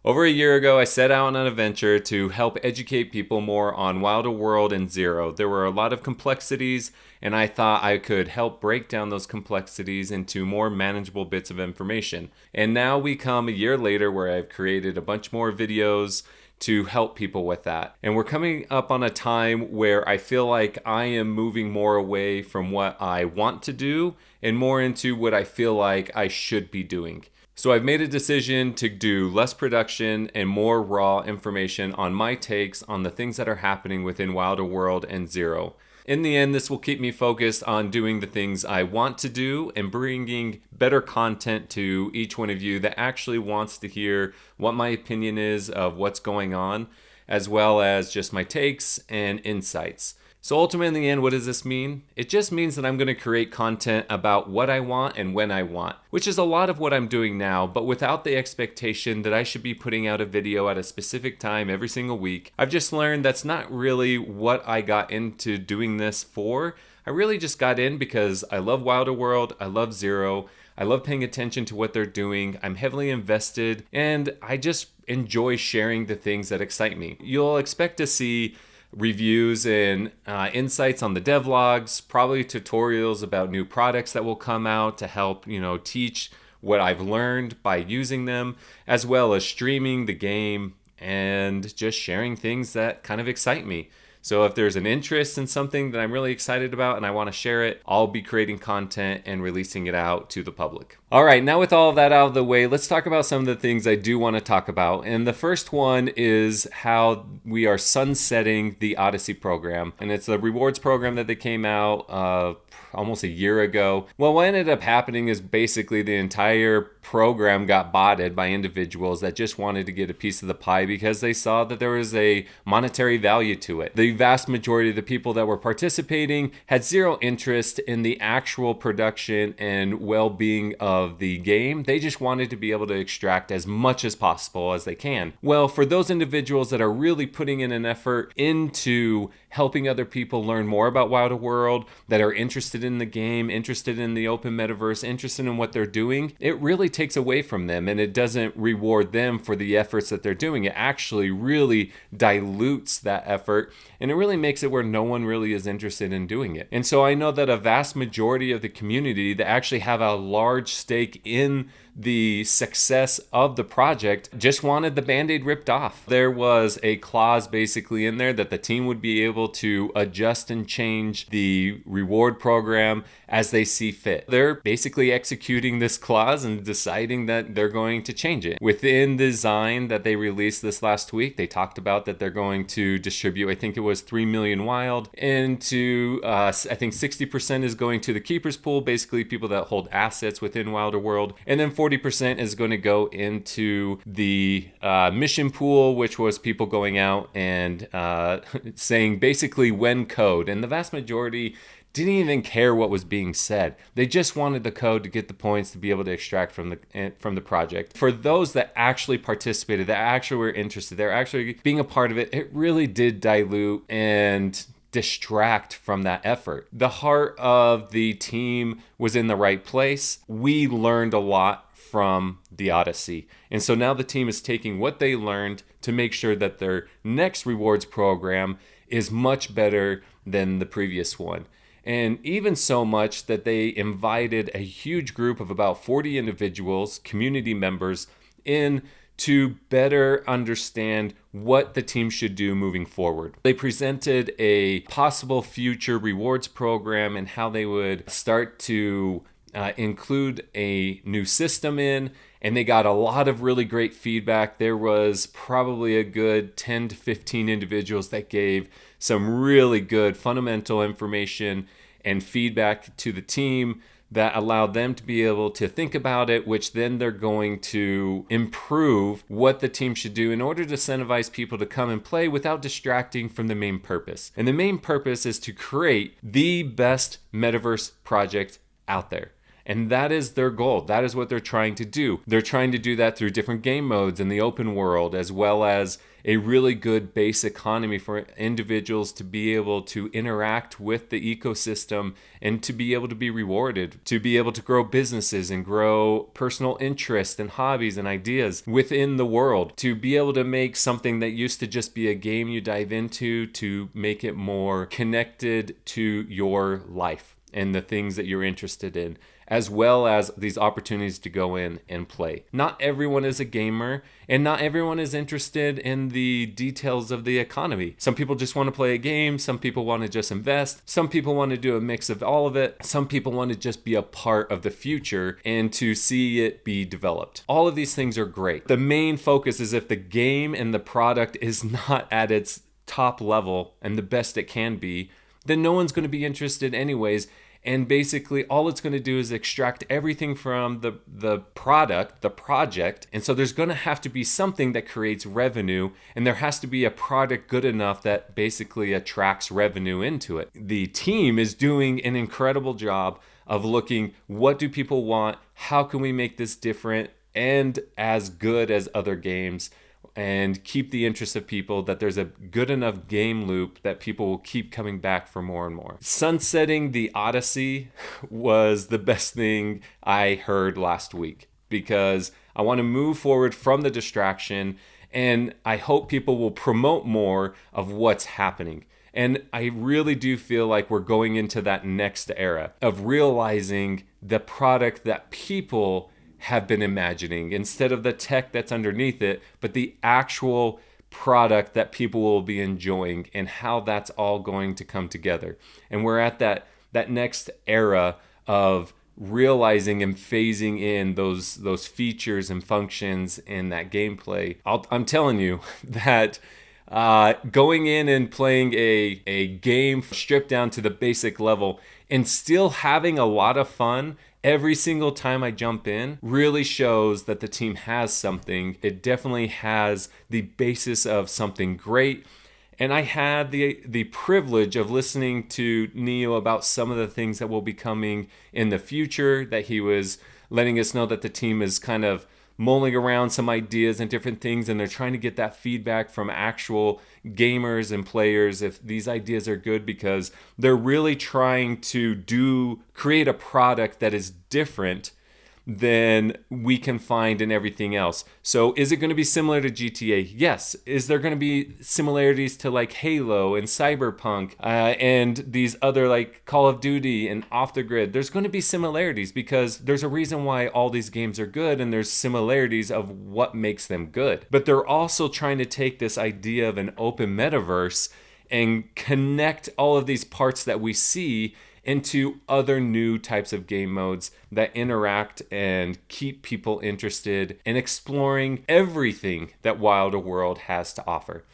Over a year ago, I set out on an adventure to help educate people more on Wilder World and Zero. There were a lot of complexities, and I thought I could help break down those complexities into more manageable bits of information. And now we come a year later where I've created a bunch more videos to help people with that. And we're coming up on a time where I feel like I am moving more away from what I want to do and more into what I feel like I should be doing. So I've made a decision to do less production and more raw information on my takes on the things that are happening within Wilder World and Zero. In the end, this will keep me focused on doing the things I want to do and bringing better content to each one of you that actually wants to hear what my opinion is of what's going on, as well as just my takes and insights. So ultimately, in the end, what does this mean? It just means that I'm going to create content about what I want and when I want, which is a lot of what I'm doing now, but without the expectation that I should be putting out a video at a specific time every single week. I've just learned that's not really what I got into doing this for. I really just got in because I love Wilder World, I love Zero, I love paying attention to what they're doing, I'm heavily invested, and I just enjoy sharing the things that excite me. You'll expect to see reviews and insights on the devlogs, probably tutorials about new products that will come out to help, teach what I've learned by using them, as well as streaming the game and just sharing things that kind of excite me. So if there's an interest in something that I'm really excited about and I want to share it, I'll be creating content and releasing it out to the public. All right, now with all of that out of the way, let's talk about some of the things I do want to talk about. And the first one is how we are sunsetting the Odyssey program. And it's the rewards program that they came out almost a year ago. Well, what ended up happening is basically the entire program got botted by individuals that just wanted to get a piece of the pie because they saw that there was a monetary value to it. The vast majority of the people that were participating had zero interest in the actual production and well-being of the game. They just wanted to be able to extract as much as possible as they can. Well, for those individuals that are really putting in an effort into helping other people learn more about Wilder World, that are interested in the game, interested in the open metaverse, interested in what they're doing, it really takes away from them and it doesn't reward them for the efforts that they're doing. It actually really dilutes that effort and it really makes it where no one really is interested in doing it. And so I know that a vast majority of the community that actually have a large stake in the success of the project just wanted the Band-Aid ripped off. There was a clause basically in there that the team would be able to adjust and change the reward program as they see fit. They're basically executing this clause and deciding that they're going to change it. Within the design that they released this last week, they talked about that they're going to distribute, I think it was 3 million wild, into I think 60% is going to the keepers pool, basically people that hold assets within Wilder World, and then 40% is going to go into the mission pool, which was people going out and saying basically when code. And the vast majority didn't even care what was being said. They just wanted the code to get the points to be able to extract from the project. For those that actually participated, that actually were interested, they're actually being a part of it, it really did dilute and distract from that effort. The heart of the team was in the right place. We learned a lot from the Odyssey. And so now the team is taking what they learned to make sure that their next rewards program is much better than the previous one. And even so much that they invited a huge group of about 40 individuals, community members, in to better understand what the team should do moving forward. They presented a possible future rewards program and how they would start to include a new system in, and they got a lot of really great feedback. There was probably a good 10 to 15 individuals that gave some really good fundamental information and feedback to the team that allowed them to be able to think about it, which then they're going to improve what the team should do in order to incentivize people to come and play without distracting from the main purpose. And the main purpose is to create the best metaverse project out there. And that is their goal. That is what they're trying to do. They're trying to do that through different game modes in the open world, as well as a really good base economy for individuals to be able to interact with the ecosystem and to be able to be rewarded, to be able to grow businesses and grow personal interests and hobbies and ideas within the world, to be able to make something that used to just be a game you dive into, to make it more connected to your life and the things that you're interested in, as well as these opportunities to go in and play. Not everyone is a gamer, and not everyone is interested in the details of the economy. Some people just want to play a game, some people want to just invest, some people want to do a mix of all of it, some people want to just be a part of the future and to see it be developed. All of these things are great. The main focus is if the game and the product is not at its top level and the best it can be, then no one's going to be interested anyways. And basically all it's going to do is extract everything from the product, the project. And so there's going to have to be something that creates revenue, and there has to be a product good enough that basically attracts revenue into it. The team is doing an incredible job of looking, what do people want? How can we make this different and as good as other games? And keep the interest of people, that there's a good enough game loop that people will keep coming back for more and more. Sunsetting the Odyssey was the best thing I heard last week, because I want to move forward from the distraction, and I hope people will promote more of what's happening. And I really do feel like we're going into that next era of realizing the product that people have been imagining, instead of the tech that's underneath it, but the actual product that people will be enjoying, and how that's all going to come together. And we're at that next era of realizing and phasing in those features and functions in that gameplay. I'm telling you that going in and playing a game stripped down to the basic level and still having a lot of fun every single time I jump in really shows that the team has something. It definitely has the basis of something great. And I had the privilege of listening to MEOW about some of the things that will be coming in the future, that he was letting us know that the team is kind of mulling around some ideas and different things, and they're trying to get that feedback from actual gamers and players if these ideas are good, because they're really trying to create a product that is different than we can find in everything else. So is it going to be similar to GTA? Yes. Is there going to be similarities to like Halo and Cyberpunk and these other like Call of Duty and Off the Grid? There's going to be similarities, because there's a reason why all these games are good, and there's similarities of what makes them good. But they're also trying to take this idea of an open metaverse and connect all of these parts that we see into other new types of game modes that interact and keep people interested in exploring everything that Wilder World has to offer.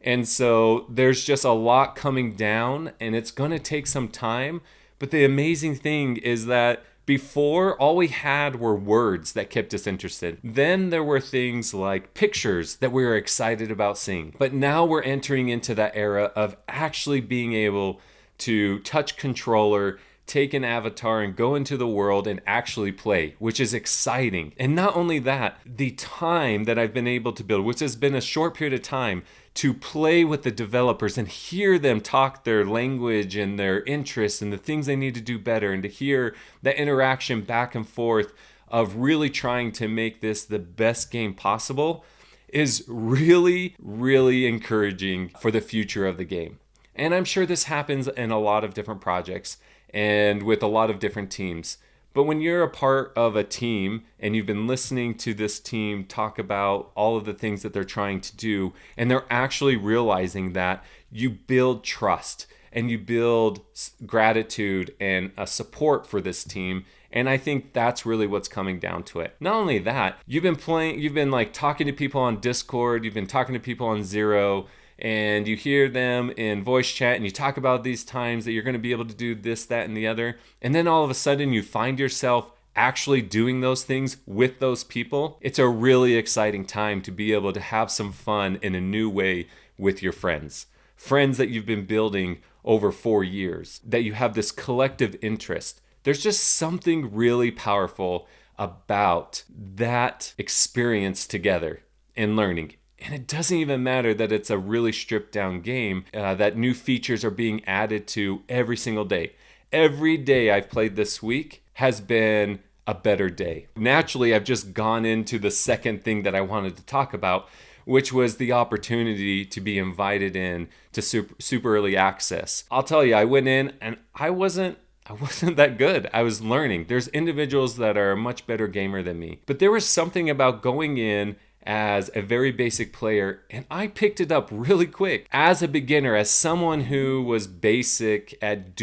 And so there's just a lot coming down, and it's going to take some time. But the amazing thing is that before, all we had were words that kept us interested. Then there were things like pictures that we were excited about seeing. But now we're entering into that era of actually being able to touch controller, take an avatar, and go into the world and actually play, which is exciting. And not only that, the time that I've been able to build, which has been a short period of time, to play with the developers and hear them talk their language and their interests and the things they need to do better, and to hear the interaction back and forth of really trying to make this the best game possible, is really, really encouraging for the future of the game. And I'm sure this happens in a lot of different projects and with a lot of different teams. But when you're a part of a team and you've been listening to this team talk about all of the things that they're trying to do, and they're actually realizing that, you build trust and you build gratitude and a support for this team. And I think that's really what's coming down to it. Not only that, you've been like talking to people on Discord, you've been talking to people on Zero, and you hear them in voice chat, and you talk about these times that you're going to be able to do this, that, and the other. And then all of a sudden you find yourself actually doing those things with those people. It's a really exciting time to be able to have some fun in a new way with your friends that you've been building over 4 years, that you have this collective interest There's just something really powerful about that experience together in learning. And it doesn't even matter that it's a really stripped down game, that new features are being added to every single day. Every day I've played this week has been a better day. Naturally, I've just gone into the second thing that I wanted to talk about, which was the opportunity to be invited in to super early access. I'll tell you, I went in and I wasn't that good. I was learning. There's individuals that are a much better gamer than me. But there was something about going in as a very basic player, and I picked it up really quick. As a beginner, as someone who was basic at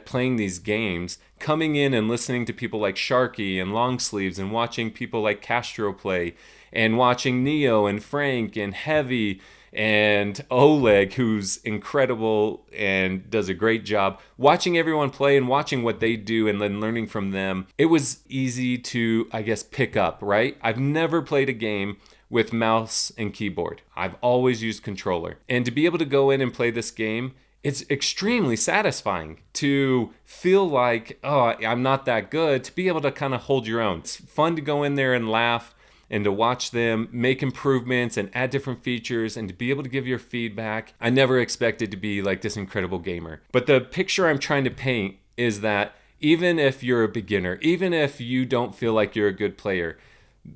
playing these games, coming in and listening to people like Sharky and Longsleeves and watching people like Castro play, and watching Neo and Frank and Heavy and Oleg, who's incredible and does a great job, watching everyone play and watching what they do and then learning from them, it was easy to, I guess, pick up, right? I've never played a game with mouse and keyboard. I've always used controller. And to be able to go in and play this game, it's extremely satisfying to feel like, oh, I'm not that good, to be able to kind of hold your own. It's fun to go in there and laugh and to watch them make improvements and add different features and to be able to give your feedback. I never expected to be like this incredible gamer. But the picture I'm trying to paint is that even if you're a beginner, even if you don't feel like you're a good player,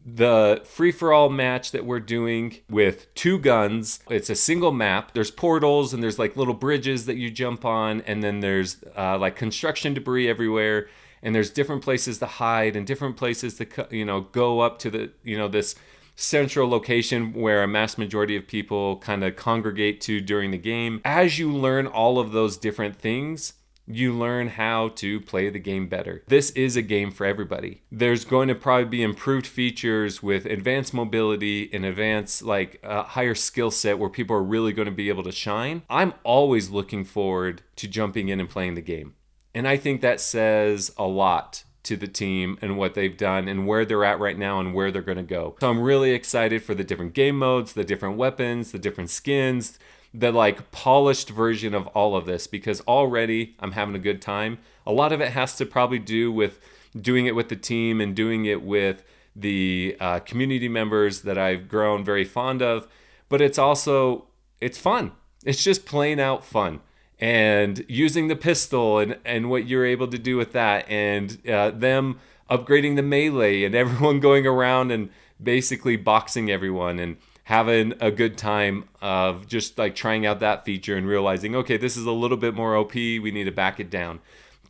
the free-for-all match that we're doing with 2 guns, it's a single map. There's portals and there's like little bridges that you jump on, and then there's like construction debris everywhere, and there's different places to hide and different places to go up to the this central location where a mass majority of people kind of congregate to during the game. As you learn all of those different things, you learn how to play the game better. This is a game for everybody. There's going to probably be improved features with advanced mobility and advanced higher skill set where people are really going to be able to shine. I'm always looking forward to jumping in and playing the game. And I think that says a lot to the team and what they've done and where they're at right now and where they're going to go. So I'm really excited for the different game modes, the different weapons, the different skins, the polished version of all of this, because already I'm having a good time. A lot of it has to probably do with doing it with the team and doing it with the community members that I've grown very fond of, but it's fun. It's just plain out fun. And using the pistol and what you're able to do with that, and them upgrading the melee and everyone going around and basically boxing everyone and having a good time of just trying out that feature and realizing, okay, this is a little bit more OP, we need to back it down.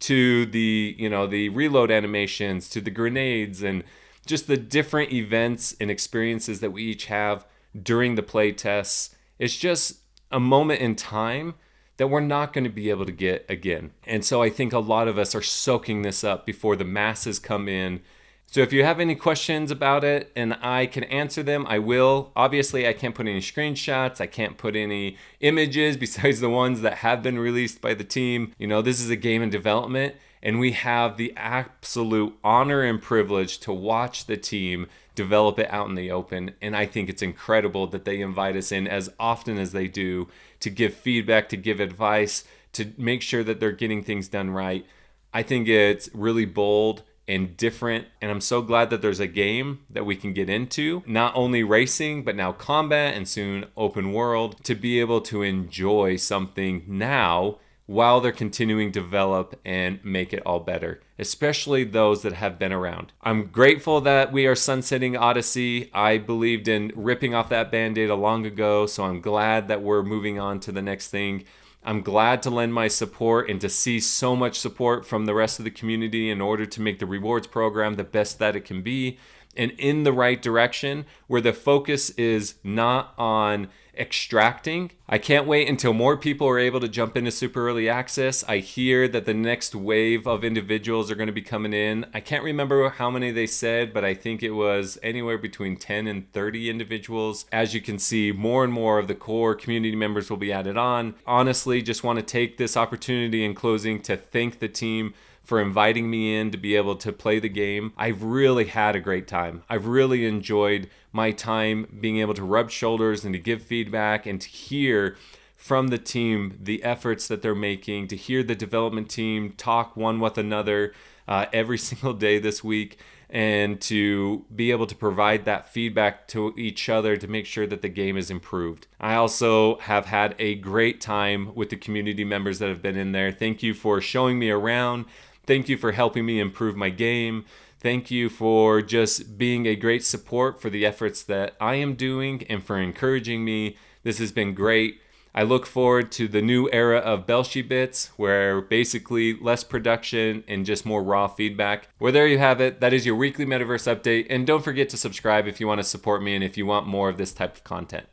To the reload animations, to the grenades, and just the different events and experiences that we each have during the play tests. It's just a moment in time that we're not going to be able to get again. And so I think a lot of us are soaking this up before the masses come in. So if you have any questions about it and I can answer them, I will. Obviously, I can't put any screenshots. I can't put any images besides the ones that have been released by the team. This is a game in development, and we have the absolute honor and privilege to watch the team develop it out in the open. And I think it's incredible that they invite us in as often as they do to give feedback, to give advice, to make sure that they're getting things done right. I think it's really bold and different, and I'm so glad that there's a game that we can get into, not only racing but now combat and soon open world, to be able to enjoy something now while they're continuing to develop and make it all better, especially those that have been around. I'm grateful that we are sunsetting Odyssey. I believed in ripping off that band-aid a long ago, so I'm glad that we're moving on to the next thing. I'm glad to lend my support and to see so much support from the rest of the community in order to make the rewards program the best that it can be and in the right direction, where the focus is not on extracting. I can't wait until more people are able to jump into super early access. I hear that the next wave of individuals are going to be coming in. I can't remember how many they said, but I think it was anywhere between 10 and 30 individuals. As you can see, more and more of the core community members will be added on. Honestly, just want to take this opportunity in closing to thank the team for inviting me in to be able to play the game. I've really had a great time. I've really enjoyed my time being able to rub shoulders and to give feedback and to hear from the team the efforts that they're making, to hear the development team talk one with another every single day this week, and to be able to provide that feedback to each other to make sure that the game is improved. I also have had a great time with the community members that have been in there. Thank you for showing me around. Thank you for helping me improve my game. Thank you for just being a great support for the efforts that I am doing and for encouraging me. This has been great. I look forward to the new era of BelsheBits, where basically less production and just more raw feedback. Well, there you have it. That is your weekly Metaverse update. And don't forget to subscribe if you want to support me and if you want more of this type of content.